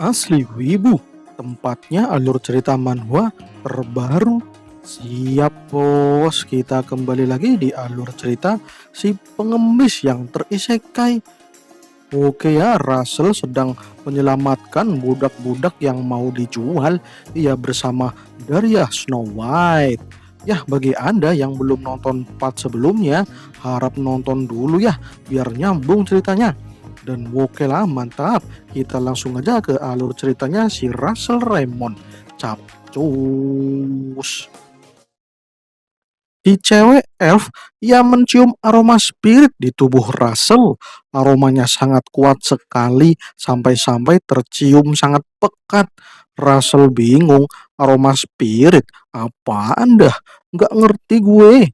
Asli Wibu, tempatnya alur cerita manhwa terbaru. Siap bos, kita kembali lagi di alur cerita si pengemis yang terisekai. Oke ya, Russell sedang menyelamatkan budak-budak yang mau dijual. Ia bersama Daria Snow White. Ya, bagi Anda yang belum nonton part sebelumnya, harap nonton dulu ya, biar nyambung ceritanya. Dan oke lah, mantap. Kita langsung aja ke alur ceritanya si Russell Raymond. Capcus. Si cewek elf yang mencium aroma spirit di tubuh Russell. Aromanya sangat kuat sekali sampai-sampai tercium sangat pekat. Russell bingung, aroma spirit? Apaan dah? Nggak ngerti gue.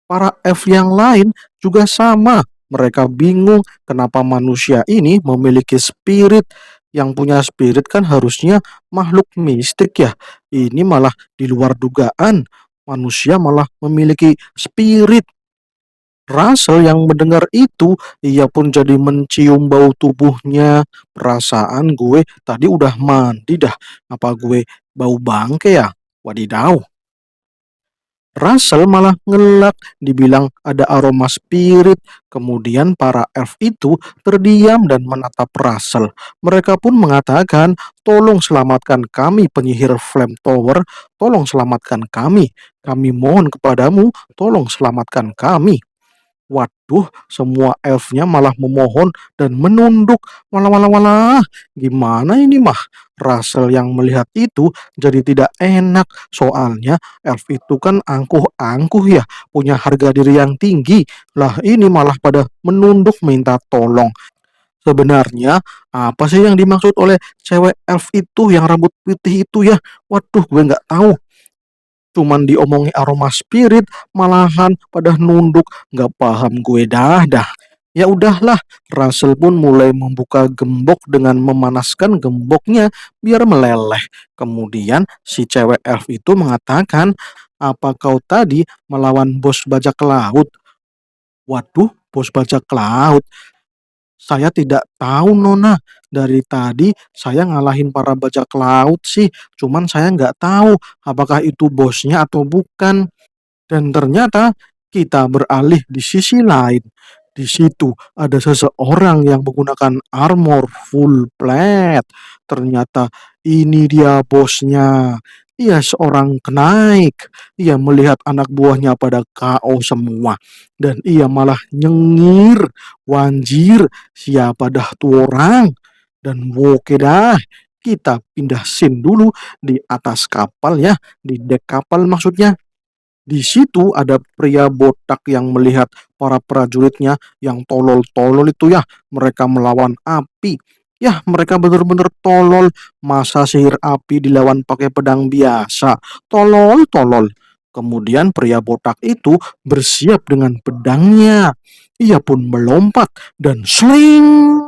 Para elf yang lain juga sama. Mereka bingung kenapa manusia ini memiliki spirit. Yang punya spirit kan harusnya makhluk mistik ya. Ini malah di luar dugaan. Manusia malah memiliki spirit. Russell yang mendengar itu, ia pun jadi mencium bau tubuhnya. Perasaan gue tadi udah mandi dah. Apa gue bau bangke ya? Wadidaw. Russell malah ngelak, dibilang ada aroma spirit. Kemudian para elf itu terdiam dan menatap Russell. Mereka pun mengatakan, tolong selamatkan kami penyihir Flame Tower, tolong selamatkan kami. Kami mohon kepadamu, tolong selamatkan kami. Waduh, semua elfnya malah memohon dan menunduk. Walah, walah, walah. Gimana ini mah? Russell yang melihat itu jadi tidak enak. Soalnya elf itu kan angkuh-angkuh ya, punya harga diri yang tinggi. Lah ini malah pada menunduk minta tolong. Sebenarnya apa sih yang dimaksud oleh cewek elf itu yang rambut putih itu ya? Waduh, gue nggak tahu. Cuman diomongi aroma spirit, malahan pada nunduk, nggak paham gue dah. Ya udahlah, Russell pun mulai membuka gembok dengan memanaskan gemboknya biar meleleh. Kemudian si cewek elf itu mengatakan, apa kau tadi melawan bos bajak laut? Waduh, bos bajak laut. Saya tidak tahu Nona. Dari tadi saya ngalahin para bajak laut sih. Cuman saya nggak tahu apakah itu bosnya atau bukan. Dan ternyata kita beralih di sisi lain. Di situ ada seseorang yang menggunakan armor full plate. Ternyata ini dia bosnya. Ia seorang kenaik. Ia melihat anak buahnya pada KO semua. Dan ia malah nyengir. Wanjir, siapa dah tuh orang? Dan oke dah, kita pindah scene dulu di atas kapal ya. Di dek kapal maksudnya. Di situ ada pria botak yang melihat para prajuritnya yang tolol-tolol itu ya. Mereka melawan api. Ya, mereka benar-benar tolol. Masa sihir api dilawan pakai pedang biasa? Tolol-tolol. Kemudian pria botak itu bersiap dengan pedangnya. Ia pun melompat dan sling.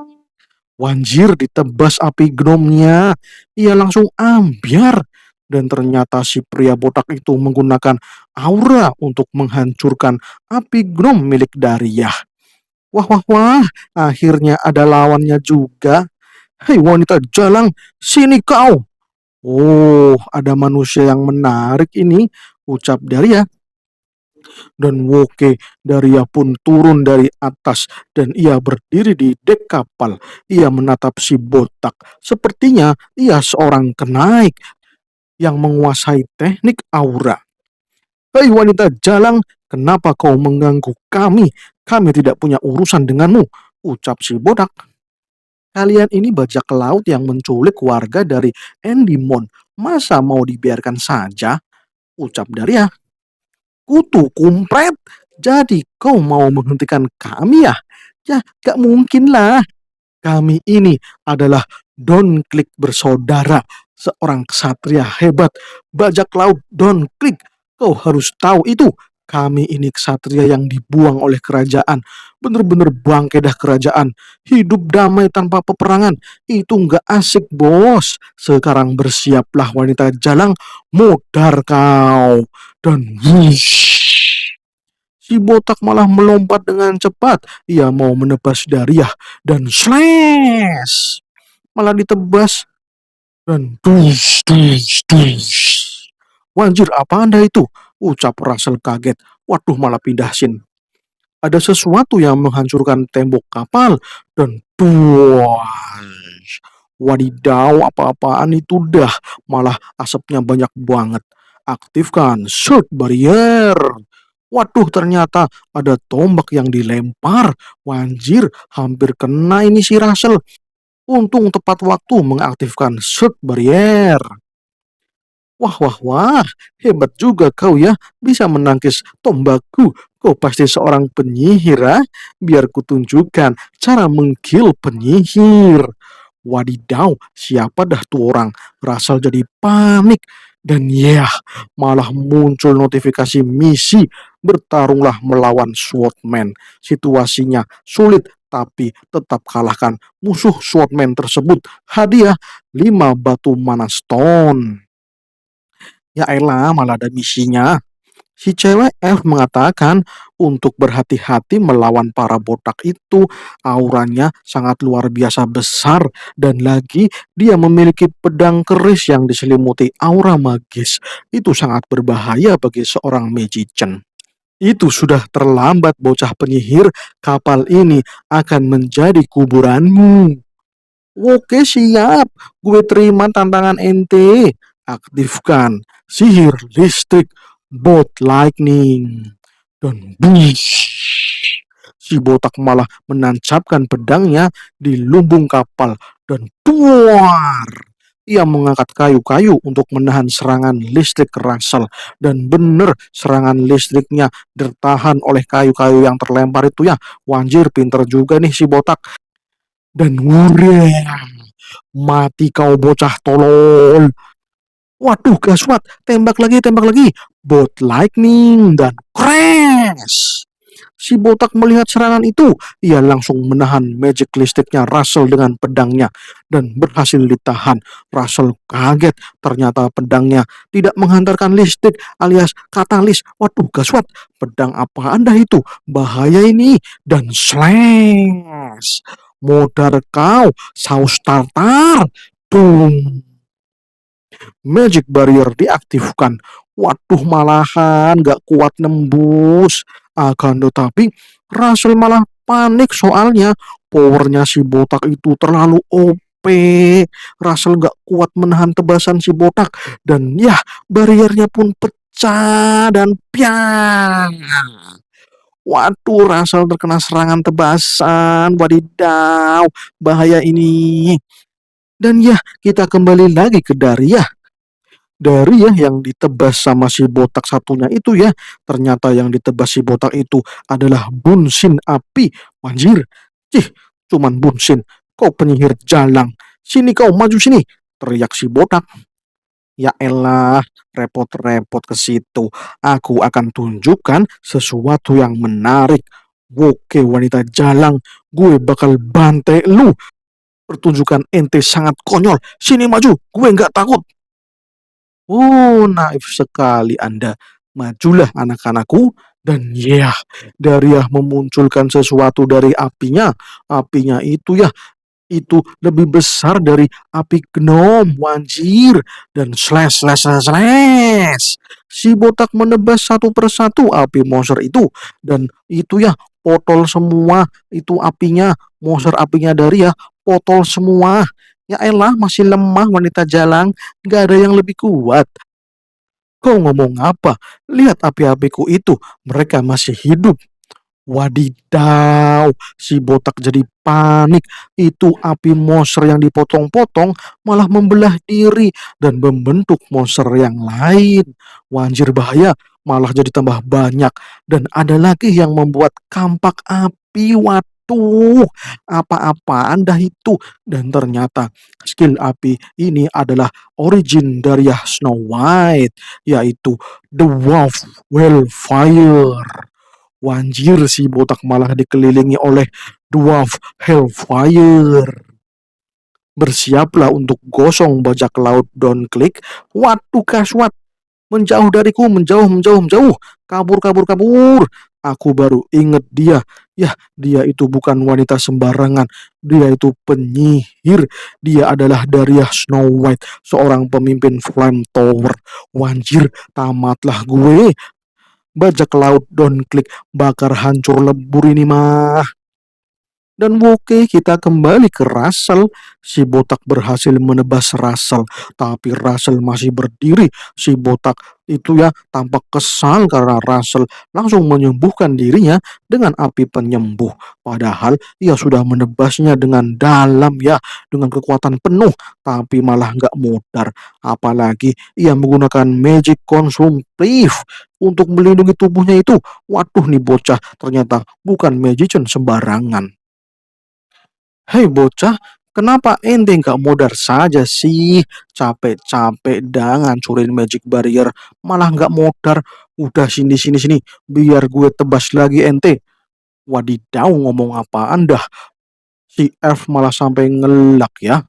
Wanjir ditebas api gnomnya. Ia langsung ambiar. Dan ternyata si pria botak itu menggunakan aura untuk menghancurkan api gnom milik Daria. Wah, wah, wah. Akhirnya ada lawannya juga. Hei wanita jalang, sini kau. Oh, ada manusia yang menarik ini, ucap Daria. Dan Woke Daria pun turun dari atas dan ia berdiri di dek kapal. Ia menatap si botak. Sepertinya ia seorang kenaik yang menguasai teknik aura. Hei wanita jalang, kenapa kau mengganggu kami? Kami tidak punya urusan denganmu, ucap si botak. Kalian ini bajak laut yang menculik warga dari Endymon. Masa mau dibiarkan saja? Ucap Daria. Kutu kumpret. Jadi kau mau menghentikan kami ya? Ya, gak mungkin lah. Kami ini adalah Don Klik bersaudara. Seorang ksatria hebat. Bajak laut Don Klik. Kau harus tahu itu. Kami ini ksatria yang dibuang oleh kerajaan. Bener-bener bangke dah kerajaan. Hidup damai tanpa peperangan. Itu nggak asik bos. Sekarang bersiaplah wanita jalang. Modar kau. Dan wush. Si botak malah melompat dengan cepat. Ia mau menebas Dariah. Dan slash. malah ditebas. Dan dus, dus, dus. Wanjir, apa Anda itu? Ucap Russell kaget. Waduh, malah pindah scene. Ada sesuatu yang menghancurkan tembok kapal dan tuas. Wadidaw, apa-apaan itu dah. Malah asapnya banyak banget. Aktifkan shock barrier. Waduh, ternyata ada tombak yang dilempar. Wanjir, hampir kena ini si Russell. Untung tepat waktu mengaktifkan shock barrier. Wah, wah, wah, hebat juga kau ya, bisa menangkis tombakku. Kau pasti seorang penyihir, ah? Biar kutunjukkan cara mengkill penyihir. Wadidaw, siapa dah tuh orang? Russell jadi panik. Dan ya, malah muncul notifikasi misi. Bertarunglah melawan Swordman. Situasinya sulit, tapi tetap kalahkan musuh Swordman tersebut. Hadiah 5 batu mana stone. Ya elah, malah ada misinya. Si cewek F mengatakan untuk berhati-hati melawan para botak itu. Auranya sangat luar biasa besar. Dan lagi dia memiliki pedang keris yang diselimuti aura magis. Itu sangat berbahaya bagi seorang magician. Itu sudah terlambat bocah penyihir. Kapal ini akan menjadi kuburanmu. Oke, siap, gue terima tantangan ente. Aktifkan sihir listrik bot lightning. Dan bush, si botak malah menancapkan pedangnya di lumbung kapal dan tuar. Ia mengangkat kayu-kayu untuk menahan serangan listrik Russell. Dan benar serangan listriknya tertahan oleh kayu-kayu yang terlempar itu ya. Wanjir, pinter juga nih si botak. Dan wuria, mati kau bocah tolol. Waduh, gaswat, tembak lagi. Bot lightning dan crash. Si botak melihat serangan itu, ia langsung menahan magic listriknya Russell dengan pedangnya dan berhasil ditahan. Russell kaget, ternyata pedangnya tidak menghantarkan listrik alias katalis. Waduh, gaswat, pedang apa Anda itu? Bahaya ini. Dan slash. Modar kau, saus tartar. Boom. Magic barrier diaktifkan. Waduh, malahan gak kuat nembus. Akan tetapi Russell malah panik soalnya powernya si botak itu terlalu OP. Russell gak kuat menahan tebasan si botak. Dan ya, bariernya pun pecah dan piang. Waduh, Russell terkena serangan tebasan. Wadidaw, bahaya ini. Dan ya, kita kembali lagi ke Daria. Dari ya yang ditebas sama si botak satunya itu ya. Ternyata yang ditebas si botak itu adalah bunsin api. Wanjir, cih, cuman bunsin. Kau penyihir jalang. Sini kau, maju sini. Teriak si botak. Ya elah, repot-repot ke situ. Aku akan tunjukkan sesuatu yang menarik. Oke wanita jalang, gue bakal bantai lu. Pertunjukan ente sangat konyol. Sini maju, gue nggak takut. Oh, naif sekali Anda. Majulah anak-anakku. Dan ya, Daria memunculkan sesuatu dari apinya. Apinya itu ya, itu lebih besar dari api gnom, wanjir. Dan slash, slash, slash, slash. Si botak menebas satu persatu api monster itu. Dan itu ya, potol semua itu apinya. Monster apinya Daria, potol semua. Ya elah, masih lemah wanita jalang. Gak ada yang lebih kuat. Kau ngomong apa? Lihat api-apiku itu. Mereka masih hidup. Wadidaw, si botak jadi panik. Itu api monster yang dipotong-potong malah membelah diri dan membentuk monster yang lain. Wanjir, bahaya, malah jadi tambah banyak. Dan ada lagi yang membuat kampak api. Waduh, apa-apaan dah itu. Dan ternyata skill api ini adalah origin dari Snow White, yaitu The Wolf Wildfire. Wanjir, si botak malah dikelilingi oleh Dwarf Hellfire. Bersiaplah untuk gosong bajak laut down click. Waduh, kaswat. Menjauh dariku, menjauh. Kabur. Aku baru inget dia. Yah, dia itu bukan wanita sembarangan. Dia itu penyihir. Dia adalah Dariah Snow White, seorang pemimpin Flame Tower. Wanjir, tamatlah gue. Bajak laut, don't klik, bakar hancur lebur ini mah. Dan oke, kita kembali ke Russell. Si botak berhasil menebas Russell, tapi Russell masih berdiri. Si botak itu ya tampak kesal karena Russell langsung menyembuhkan dirinya dengan api penyembuh. Padahal ia sudah menebasnya dengan dalam ya, dengan kekuatan penuh, tapi malah nggak mudar. Apalagi ia menggunakan magic consumptive untuk melindungi tubuhnya itu. Waduh nih bocah, ternyata bukan magician sembarangan. Hei bocah, kenapa ente nggak modar saja sih? Capek-capek dah ngancurin magic barrier, malah nggak modar. Udah sini sini sini, biar gue tebas lagi ente. Wadidaw, ngomong apaan dah? Si Elf malah sampai ngelak ya.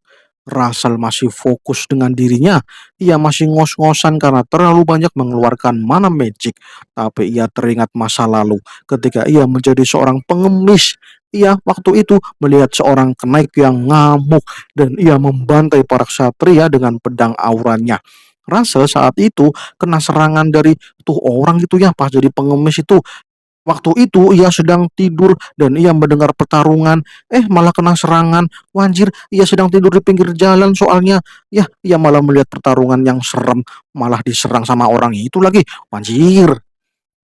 Russell masih fokus dengan dirinya. Ia masih ngos-ngosan karena terlalu banyak mengeluarkan mana magic. Tapi ia teringat masa lalu ketika ia menjadi seorang pengemis. Ia waktu itu melihat seorang kenaik yang ngamuk dan ia membantai para ksatria dengan pedang auranya. Russell saat itu kena serangan dari tuh orang itu ya pas jadi pengemis itu. Waktu itu ia sedang tidur dan ia mendengar pertarungan, malah kena serangan. Wanjir, ia sedang tidur di pinggir jalan soalnya. Ya, ia malah melihat pertarungan yang serem, malah diserang sama orang itu lagi. Wanjir.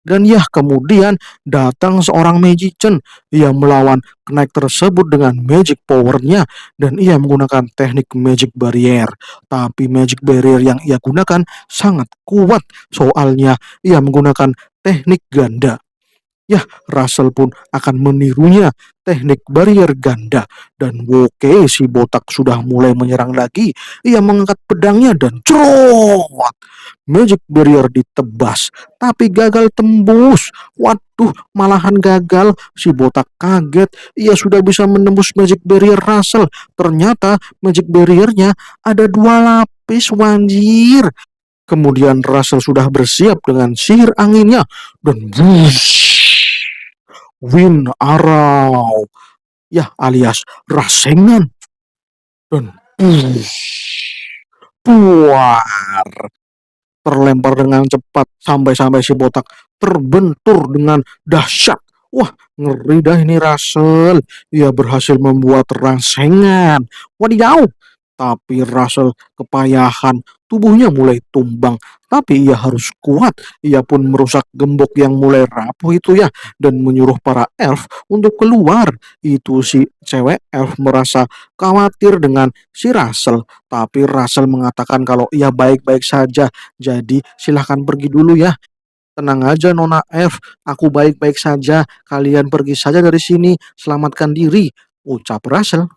Dan ya, kemudian datang seorang magician. Ia melawan kenaik tersebut dengan magic powernya dan ia menggunakan teknik magic barrier. Tapi magic barrier yang ia gunakan sangat kuat. Soalnya ia menggunakan teknik ganda. Ya, Russell pun akan menirunya, teknik barrier ganda. Dan oke, si botak sudah mulai menyerang lagi. Ia mengangkat pedangnya dan cerot. Magic barrier ditebas, tapi gagal tembus. Waduh, malahan gagal. Si botak kaget. Ia sudah bisa menembus magic barrier Russell. Ternyata magic barriernya ada dua lapis, wanjir. Kemudian Russell sudah bersiap dengan sihir anginnya dan Wind Arrow, ya alias Rasengan, dan puar terlempar dengan cepat sampai-sampai si botak terbentur dengan dahsyat. Wah, ngeri dah ini Russell. Ia berhasil membuat rangsengan. Wadidaw. Tapi Russell kepayahan. Tubuhnya mulai tumbang. Tapi ia harus kuat. Ia pun merusak gembok yang mulai rapuh itu ya. Dan menyuruh para elf untuk keluar. Itu si cewek elf merasa khawatir dengan si Russell. Tapi Russell mengatakan kalau ia baik-baik saja. Jadi silahkan pergi dulu ya. Tenang aja Nona F, aku baik-baik saja. Kalian pergi saja dari sini, selamatkan diri. Ucap Russell.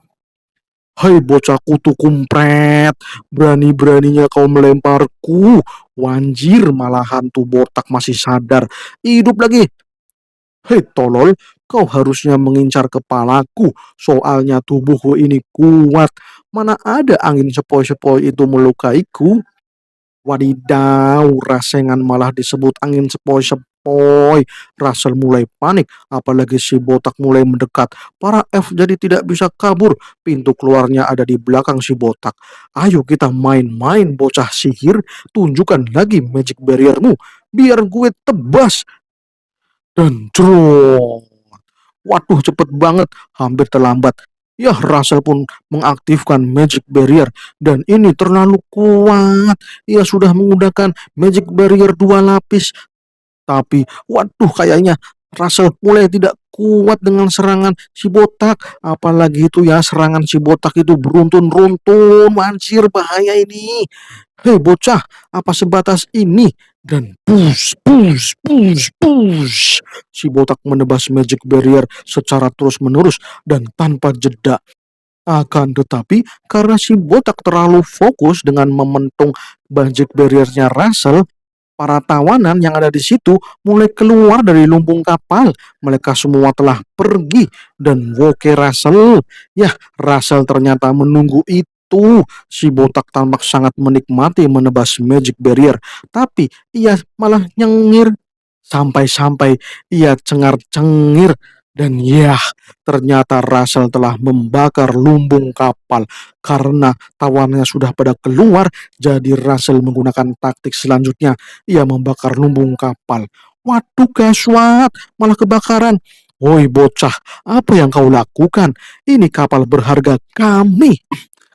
Hai bocah kutu kumpret, berani-beraninya kau melemparku. Wanjir, malahan tuh botak masih sadar. Hidup lagi. Hei tolol, kau harusnya mengincar kepalaku. Soalnya tubuhku ini kuat. Mana ada angin sepoi-sepoi itu melukaiku. Wadidaw, rasengan malah disebut angin sepoi-sepoi. Russell mulai panik, apalagi si botak mulai mendekat. Para F jadi tidak bisa kabur. Pintu keluarnya ada di belakang si botak. Ayo kita main-main bocah sihir. Tunjukkan lagi magic barriermu. Biar gue tebas. Dan cerot. Waduh, cepet banget, hampir terlambat. Ya, Russell pun mengaktifkan magic barrier dan ini terlalu kuat. Ia sudah menggunakan magic barrier dua lapis. Tapi, waduh, kayaknya Russell mulai tidak kuat dengan serangan si botak. Apalagi itu ya, serangan si botak itu beruntun-runtun. Mancir, bahaya ini. Hei bocah, apa sebatas ini? Dan push, push, push, push. Si botak menebas magic barrier secara terus-menerus dan tanpa jeda. Akan tetapi, karena si botak terlalu fokus dengan mementung magic barriernya Russell, para tawanan yang ada di situ mulai keluar dari lumbung kapal. Mereka semua telah pergi dan woke Russell. Ya, Russell ternyata menunggu itu. Si botak tampak sangat menikmati menebas magic barrier. Tapi ia malah nyengir. Sampai-sampai ia cengar-cengir dan yah, ternyata Russell telah membakar lumbung kapal. Karena tawannya sudah pada keluar, jadi Russell menggunakan taktik selanjutnya. Ia membakar lumbung kapal. Waduh gaswat, malah kebakaran. Woi bocah, apa yang kau lakukan? Ini kapal berharga kami.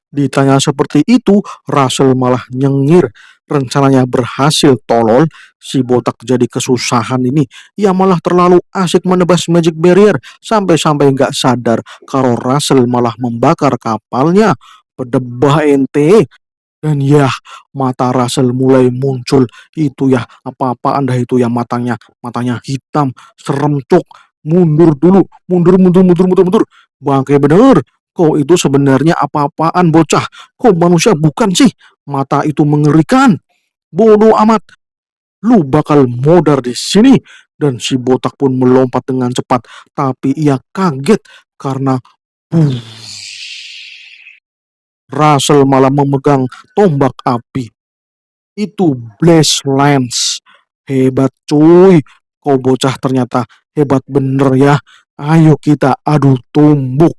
Ditanya seperti itu, Russell malah nyengir. Rencananya berhasil tolol, si botak jadi kesusahan ini. Ia malah terlalu asik menebas magic barrier, sampai-sampai nggak sadar kalau Russell malah membakar kapalnya. Berdebah ente. Dan ya, mata Russell mulai muncul. Itu ya, apa-apaan dah itu ya matanya. Matanya hitam, serem cuk. Mundur dulu, mundur, mundur, mundur, mundur, mundur. Bangke bener. Kok itu sebenarnya apa-apaan bocah? Kok manusia bukan sih? Mata itu mengerikan. Bodoh amat. Lu bakal modar di sini. Dan si botak pun melompat dengan cepat. Tapi ia kaget karena Russell malah memegang tombak api. Itu Blaze Lance. Hebat cuy. Kau bocah ternyata hebat bener ya. Ayo kita adu tumbuk.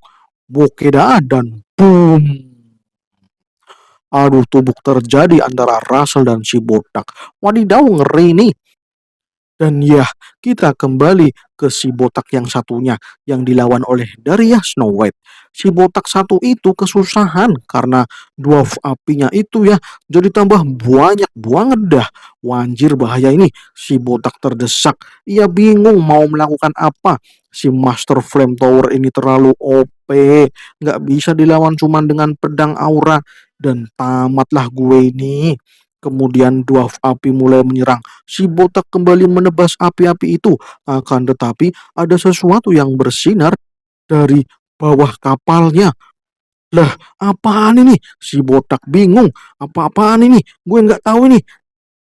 Bokeda dan boom. Adu tumbuk terjadi antara Russell dan si botak. Wadidaw ngeri nih. Dan ya, kita kembali ke si botak yang satunya yang dilawan oleh Darius Snow White. Si botak satu itu kesusahan karena dwarf apinya itu ya jadi tambah banyak banget dah. Wanjir bahaya ini. Si botak terdesak. Ia bingung mau melakukan apa. Si Master Flame Tower ini terlalu OP. Nggak bisa dilawan cuman dengan pedang aura. Dan tamatlah gue ini. Kemudian dwarf api mulai menyerang. Si botak kembali menebas api-api itu. Akan tetapi ada sesuatu yang bersinar dari bawah kapalnya. Lah, apaan ini? Si botak bingung. Apa-apaan ini? Gue nggak tahu ini.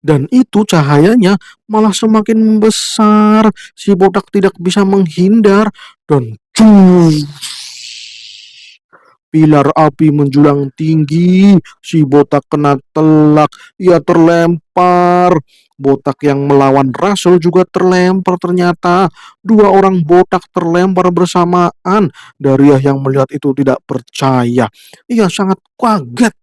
Dan itu cahayanya malah semakin membesar. Si botak tidak bisa menghindar. Dan pilar api menjulang tinggi. Si botak kena telak. Ia terlempar. Botak yang melawan Russell juga terlempar ternyata. Dua orang botak terlempar bersamaan. Daria yang melihat itu tidak percaya. Ia sangat kaget.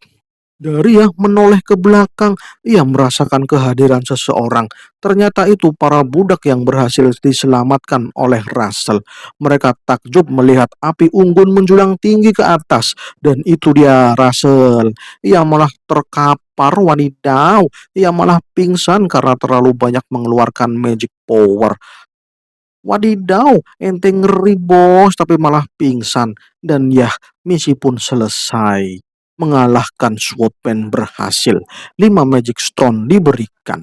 Daria menoleh ke belakang. Ia merasakan kehadiran seseorang. Ternyata itu para budak yang berhasil diselamatkan oleh Russell. Mereka takjub melihat api unggun menjulang tinggi ke atas. Dan itu dia Russell. Ia malah terkapar wadidaw. Ia malah pingsan karena terlalu banyak mengeluarkan magic power. Wadidaw, ente ngeri bos, tapi malah pingsan. Dan ya, misi pun selesai. Mengalahkan Swordman berhasil. 5 Magic Stone diberikan.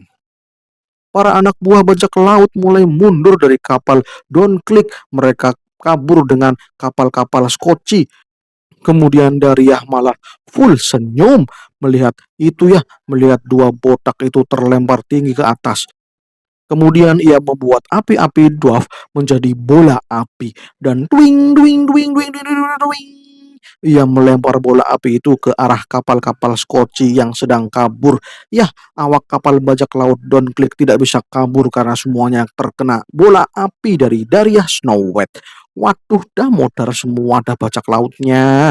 Para anak buah bajak laut mulai mundur dari kapal Don't Click. Mereka kabur dengan kapal-kapal skoci. Kemudian Dariah malah full senyum melihat itu ya, melihat dua botak itu terlempar tinggi ke atas. Kemudian ia membuat api-api dwarf menjadi bola api dan twing twing twing twing twing twing twing. Ia melempar bola api itu ke arah kapal-kapal skoci yang sedang kabur. Yah, awak kapal bajak laut Don Click tidak bisa kabur karena semuanya terkena bola api dari Dariah Snow White. Waduh, dah modar semua dah bajak lautnya.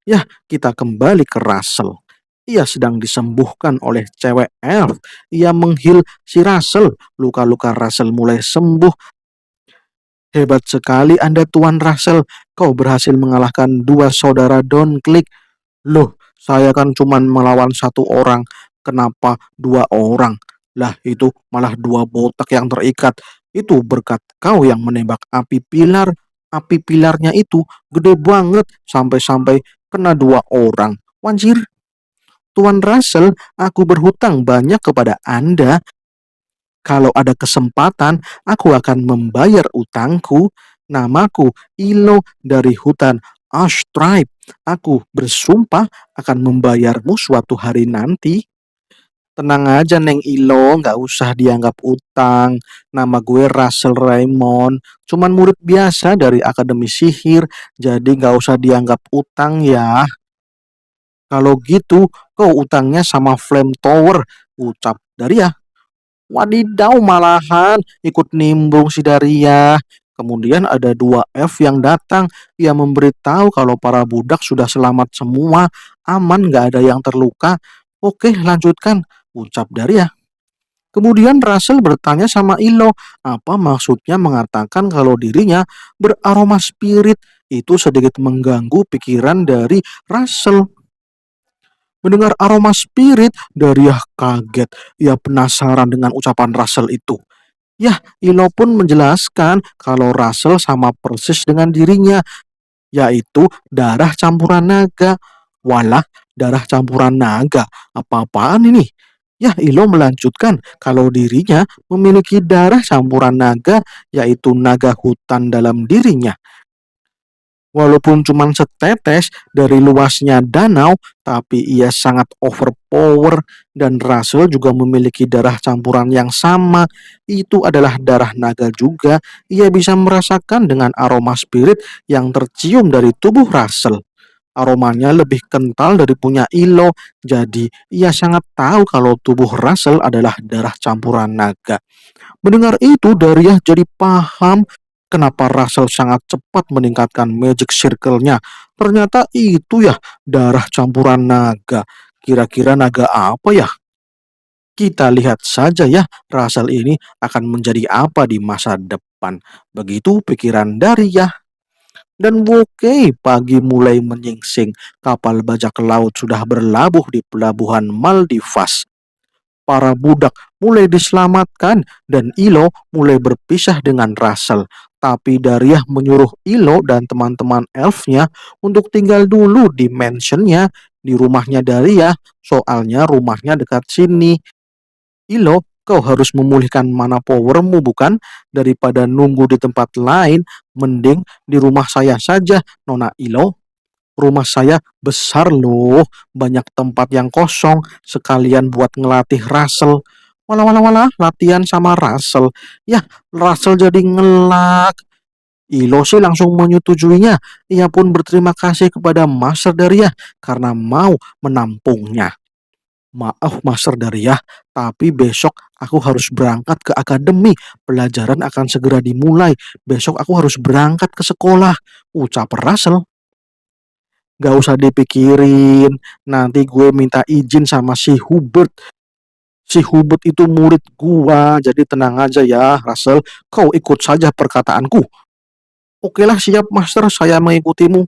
Yah, kita kembali ke Russell. Ia sedang disembuhkan oleh cewek elf. Ia menghil si Russell. Luka-luka Russell mulai sembuh. Hebat sekali Anda Tuan Russell. Kau berhasil mengalahkan dua saudara Don Click. Loh, saya kan cuma melawan satu orang. Kenapa dua orang? Lah itu malah dua botak yang terikat. Itu berkat kau yang menembak api pilar. Api pilarnya itu gede banget. Sampai-sampai kena dua orang. Wanjir. Tuan Russell, aku berhutang banyak kepada Anda. Kalau ada kesempatan, aku akan membayar utangku. Namaku Ilo dari hutan Ash Tribe. Aku bersumpah akan membayarmu suatu hari nanti. Tenang aja Neng Ilo, nggak usah dianggap utang. Nama gue Russell Raymond, cuman murid biasa dari Akademi Sihir, jadi nggak usah dianggap utang ya. Kalau gitu, kau utangnya sama Flame Tower, ucap Daria. Wadidaw, malahan ikut nimbrung si Daria. Kemudian ada dua F yang datang. Ia memberitahu kalau para budak sudah selamat semua, aman, nggak ada yang terluka. Oke, lanjutkan, ucap Daria. Kemudian Russell bertanya sama Ilo, apa maksudnya mengatakan kalau dirinya beraroma spirit. Itu sedikit mengganggu pikiran dari Russell. Mendengar aroma spirit, Daria kaget. Ia penasaran dengan ucapan Russell itu. Yah, Ilo pun menjelaskan kalau Russell sama persis dengan dirinya, yaitu darah campuran naga. Walah, darah campuran naga. Apa-apaan ini? Yah, Ilo melanjutkan kalau dirinya memiliki darah campuran naga, yaitu naga hutan dalam dirinya. Walaupun cuma setetes dari luasnya danau, tapi ia sangat overpower dan Russell juga memiliki darah campuran yang sama. Itu adalah darah naga juga. Ia bisa merasakan dengan aroma spirit yang tercium dari tubuh Russell. Aromanya lebih kental dari punya Ilo, jadi ia sangat tahu kalau tubuh Russell adalah darah campuran naga. Mendengar itu, Daria jadi paham kenapa Russell sangat cepat meningkatkan magic circle-nya. Ternyata itu ya, darah campuran naga. Kira-kira naga apa ya? Kita lihat saja ya, Russell ini akan menjadi apa di masa depan. Begitu pikiran Daria. Dan oke, pagi mulai menyingsing. Kapal bajak laut sudah berlabuh di pelabuhan Maldivas. Para budak mulai diselamatkan dan Ilo mulai berpisah dengan Russell. Tapi Daria menyuruh Ilo dan teman-teman elfnya untuk tinggal dulu di mansionnya, di rumahnya Daria, soalnya rumahnya dekat sini. Ilo, kau harus memulihkan mana powermu bukan? Daripada nunggu di tempat lain, mending di rumah saya saja, Nona Ilo. Rumah saya besar loh, banyak tempat yang kosong, sekalian buat ngelatih Russell. Walah, walah, walah, latihan sama Russell. Yah, Russell jadi ngelak. Ilo sih langsung menyetujuinya. Ia pun berterima kasih kepada Master Daria karena mau menampungnya. Maaf Master Daria, tapi besok aku harus berangkat ke akademi. Pelajaran akan segera dimulai. Besok aku harus berangkat ke sekolah, ucap Russell. Gak usah dipikirin, nanti gue minta izin sama si Hubert. Si Hubert itu murid gua, jadi tenang aja ya, Russell. Kau ikut saja perkataanku. Okelah, siap Master, saya mengikutimu.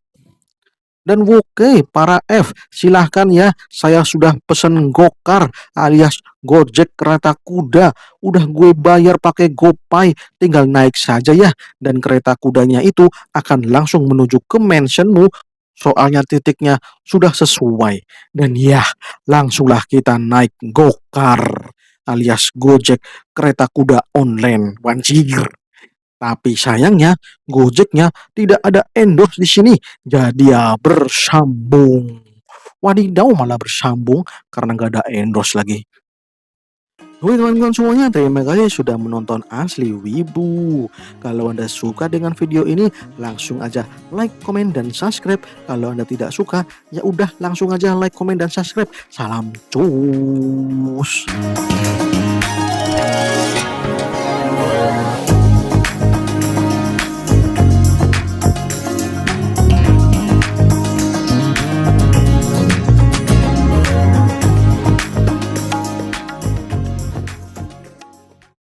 Dan oke, para F, silahkan ya, saya sudah pesen gokar alias Gojek kereta kuda. Udah gue bayar pakai GoPay, tinggal naik saja ya. Dan kereta kudanya itu akan langsung menuju ke mansionmu. Soalnya titiknya sudah sesuai. Dan ya, langsunglah kita naik gokar alias Gojek kereta kuda online. Wanjir. Tapi sayangnya Gojeknya tidak ada endorse di sini. Jadi ya bersambung. Wadidaw, malah bersambung karena nggak ada endorse lagi. Oke teman-teman semuanya, terima kasih sudah menonton Asli Wibu. Kalau Anda suka dengan video ini, langsung aja like, komen, dan subscribe. Kalau Anda tidak suka, ya udah langsung aja like, komen, dan subscribe. Salam cus.